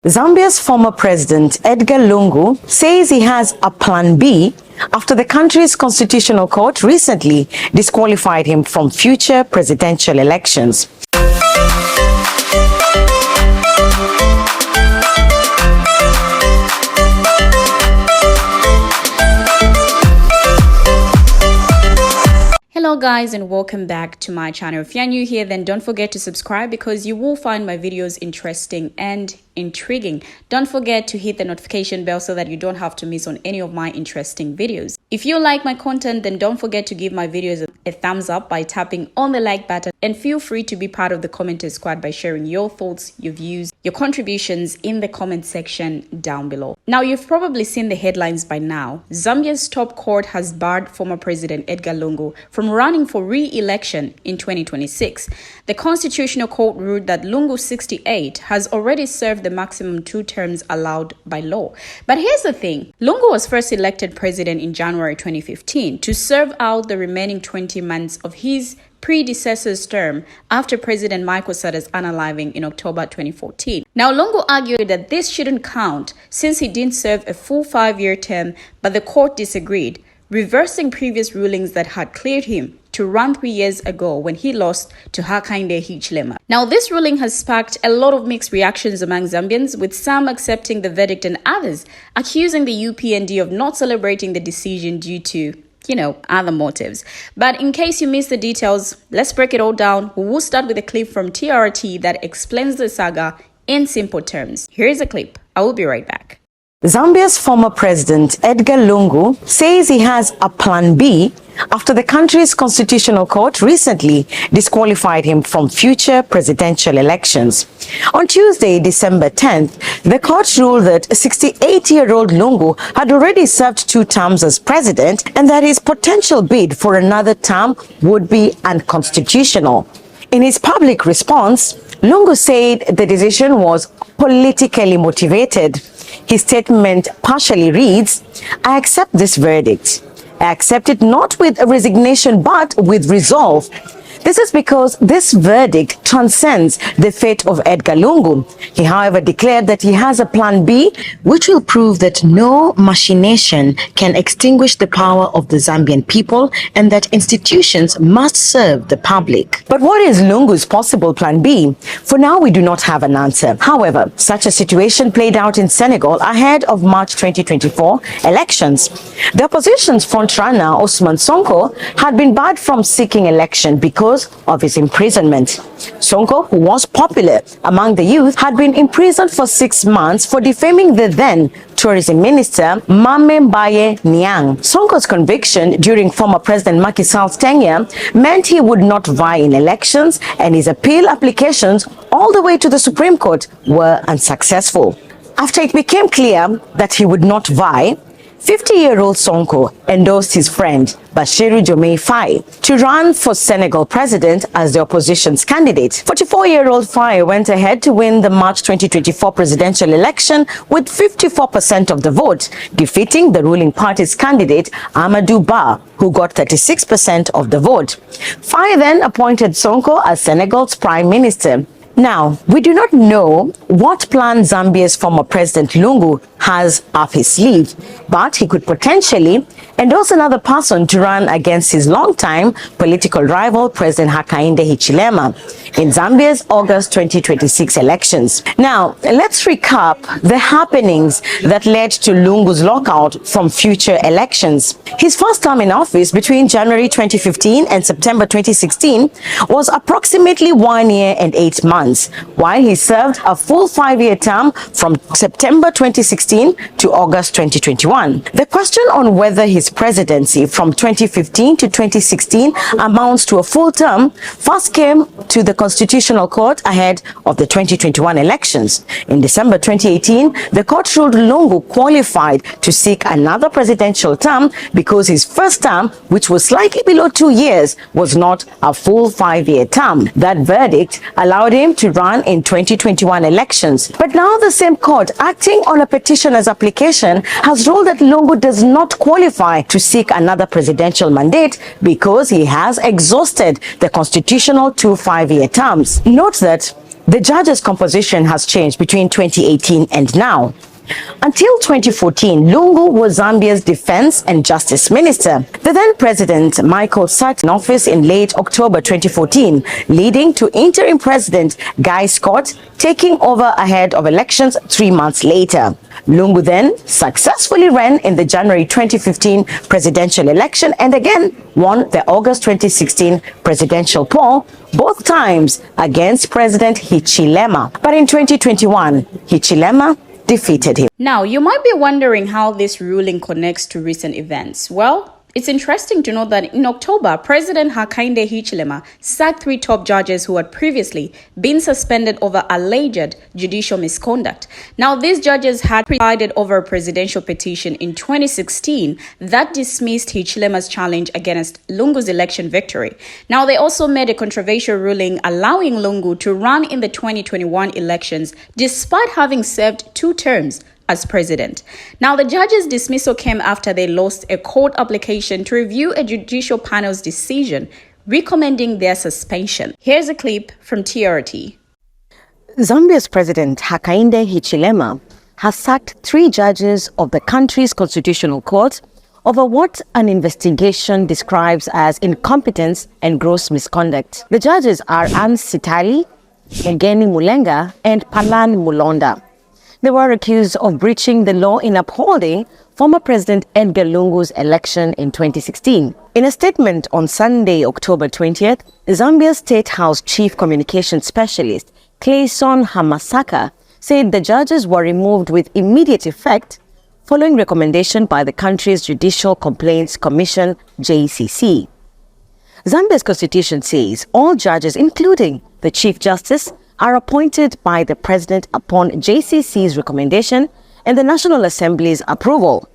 Zambia's former president, Edgar Lungu, says he has a plan B after the country's constitutional court recently disqualified him from future presidential elections. Hello guys, and welcome back to my channel. If you're new here, then don't forget to subscribe because you will find my videos interesting and intriguing. Don't forget to hit the notification bell so that you don't have to miss on any of my interesting videos. If you like my content, then don't forget to give my videos a thumbs up by tapping on the like button, and feel free to be part of the commenter squad by sharing your thoughts, your views, your contributions in the comment section down below. Now, you've probably seen the headlines by now. Zambia's top court has barred former President Edgar Lungu from running for re-election in 2026. The Constitutional Court ruled that Lungu, 68, has already served the maximum 2 terms allowed by law. But here's the thing. Lungu was first elected president in January 2015 to serve out the remaining 20 months of his predecessor's term after President Michael Sata's unaliving in October 2014. Now, Lungu argued that this shouldn't count since he didn't serve a full 5-year term, but the court disagreed, reversing previous rulings that had cleared him to run 3 years ago when he lost to Hakainde Hichilema. Now, this ruling has sparked a lot of mixed reactions among Zambians, with some accepting the verdict and others accusing the UPND of not celebrating the decision due to other motives. But in case you missed the details, let's break it all down. We will start with a clip from TRT that explains the saga in simple terms. Here's a clip. I will be right back. Zambia's former president, Edgar Lungu, says he has a plan B after the country's constitutional court recently disqualified him from future presidential elections. On Tuesday, December 10th, the court ruled that 68-year-old Lungu had already served 2 terms as president and that his potential bid for another term would be unconstitutional. In his public response, Lungu said the decision was politically motivated. His statement partially reads, "I accept this verdict. I accept it not with resignation but with resolve. This is because this verdict transcends the fate of Edgar Lungu." He, however, declared that he has a plan B, which will prove that no machination can extinguish the power of the Zambian people and that institutions must serve the public. But what is Lungu's possible plan B? For now, we do not have an answer. However, such a situation played out in Senegal ahead of March 2024 elections. The opposition's frontrunner, Ousmane Sonko, had been barred from seeking election because of his imprisonment. Sonko, who was popular among the youth, had been imprisoned for 6 months for defaming the then tourism minister, Mame Mbaye Niang. Sonko's conviction during former President Macky Sall's tenure meant he would not vie in elections, and his appeal applications all the way to the Supreme Court were unsuccessful. After it became clear that he would not vie, 50-year-old Sonko endorsed his friend Bassirou Diomaye Faye to run for Senegal president as the opposition's candidate. 44-year-old Faye went ahead to win the March 2024 presidential election with 54% of the vote, defeating the ruling party's candidate Amadou Ba, who got 36% of the vote. Faye then appointed Sonko as Senegal's prime minister. Now, we do not know what plan Zambia's former president Lungu has up his sleeve, but he could potentially endorse another person to run against his longtime political rival, President Hakainde Hichilema, in Zambia's August 2026 elections. Now, let's recap the happenings that led to Lungu's lockout from future elections. His first term in office between January 2015 and September 2016 was approximately 1 year and 8 months, while he served a full 5-year term from September 2016 to August 2021. The question on whether his presidency from 2015 to 2016 amounts to a full term first came to the Constitutional Court ahead of the 2021 elections. In December 2018, the court ruled Lungu qualified to seek another presidential term because his first term, which was slightly below 2 years, was not a full 5-year term. That verdict allowed him to run in 2021 elections. But now the same court, acting on a petitioner's application, has ruled that Lungu does not qualify to seek another presidential mandate because he has exhausted the constitutional 2 5-year terms. Note that The judges' composition has changed between 2018 and now. Until 2014, Lungu was Zambia's Defense and Justice Minister. The then President Michael sat in office in late October 2014, leading to interim President Guy Scott taking over ahead of elections 3 months later. Lungu then successfully ran in the January 2015 presidential election and again won the August 2016 presidential poll, both times against President Hichilema. But in 2021, Hichilema defeated him. Now, you might be wondering how this ruling connects to recent events. Well, it's interesting to note that in October, President Hakainde Hichilema sacked 3 top judges who had previously been suspended over alleged judicial misconduct. Now, these judges had presided over a presidential petition in 2016 that dismissed Hichilema's challenge against Lungu's election victory. Now, they also made a controversial ruling allowing Lungu to run in the 2021 elections despite having served 2 terms as president. Now, the judges' dismissal came after they lost a court application to review a judicial panel's decision recommending their suspension. Here's a clip from TRT. Zambia's President Hakainde Hichilema has sacked 3 judges of the country's constitutional court over what an investigation describes as incompetence and gross misconduct. The judges are Anne Sitali, Ngeni Mulenga, and Palan Mulonda. They were accused of breaching the law in upholding former President Edgar Lungu's election in 2016. In a statement on Sunday, October 20th, Zambia's State House Chief Communications Specialist Clayson Hamasaka said the judges were removed with immediate effect following recommendation by the country's Judicial Complaints Commission, JCC. Zambia's constitution says all judges, including the Chief Justice, are appointed by the President upon JCC's recommendation and the National Assembly's approval.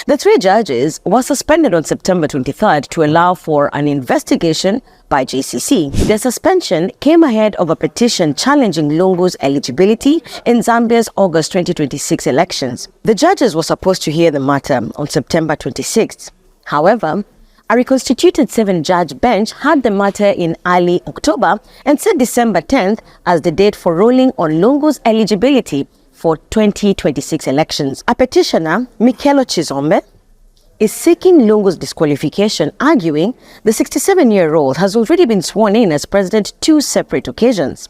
The 3 judges were suspended on September 23rd to allow for an investigation by JCC. Their suspension came ahead of a petition challenging Lungu's eligibility in Zambia's August 2026 elections. The judges were supposed to hear the matter on September 26th. However, a reconstituted 7-judge bench had the matter in early October and set December 10th as the date for ruling on Lungu's eligibility for 2026 elections. A petitioner, Mikelo Chizombe, is seeking Lungu's disqualification, arguing the 67-year-old has already been sworn in as president 2 separate occasions.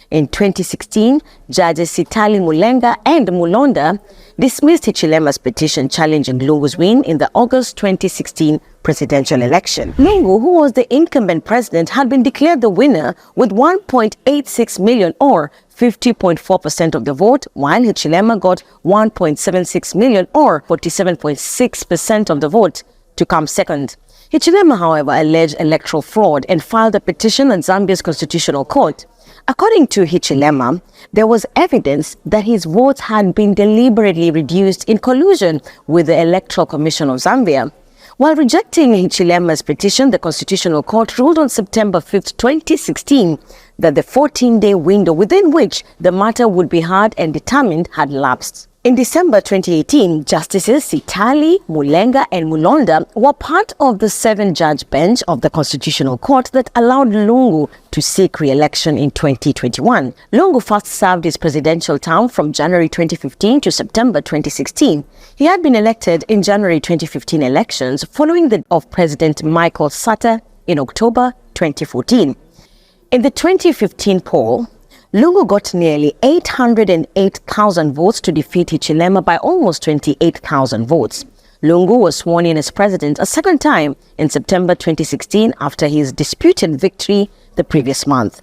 In 2016, Judges Sitali Mulenga and Mulonda dismissed Hichilema's petition challenging Lungu's win in the August 2016 presidential election. Lungu, who was the incumbent president, had been declared the winner with 1.86 million or 50.4% of the vote, while Hichilema got 1.76 million or 47.6% of the vote to come second. Hichilema, however, alleged electoral fraud and filed a petition at Zambia's Constitutional Court. According to Hichilema, there was evidence that his votes had been deliberately reduced in collusion with the Electoral Commission of Zambia. While rejecting Hichilema's petition, the Constitutional Court ruled on September 5, 2016, that the 14-day window within which the matter would be heard and determined had lapsed. In December 2018, Justices Sitali, Mulenga, and Mulonda were part of the 7-judge bench of the Constitutional Court that allowed Lungu to seek re-election in 2021. Lungu first served his presidential term from January 2015 to September 2016. He had been elected in January 2015 elections following the of President Michael Sata in October 2014. In the 2015 poll, Lungu got nearly 808,000 votes to defeat Hichilema by almost 28,000 votes. Lungu was sworn in as president a second time in September 2016 after his disputed victory the previous month.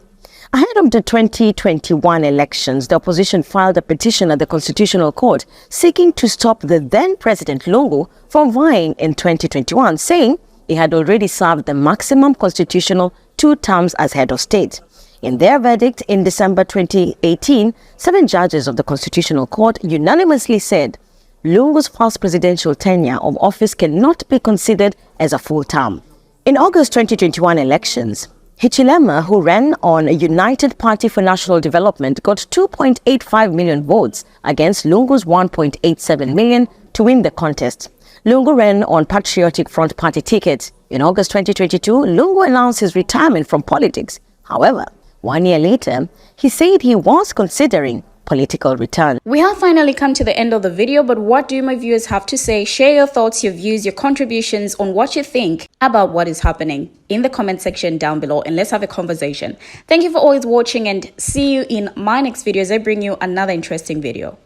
Ahead of the 2021 elections, the opposition filed a petition at the Constitutional Court seeking to stop the then President Lungu from vying in 2021, saying he had already served the maximum constitutional 2 terms as head of state. In their verdict in December 2018, 7 judges of the Constitutional Court unanimously said Lungu's first presidential tenure of office cannot be considered as a full term. In August 2021 elections, Hichilema, who ran on a United Party for National Development, got 2.85 million votes against Lungu's 1.87 million to win the contest. Lungu ran on Patriotic Front Party ticket. In August 2022, Lungu announced his retirement from politics. However, 1 year later, he said he was considering political return. We have finally come to the end of the video, but what do my viewers have to say? Share your thoughts, your views, your contributions on what you think about what is happening in the comment section down below, and let's have a conversation. Thank you for always watching, and see you in my next video as I bring you another interesting video.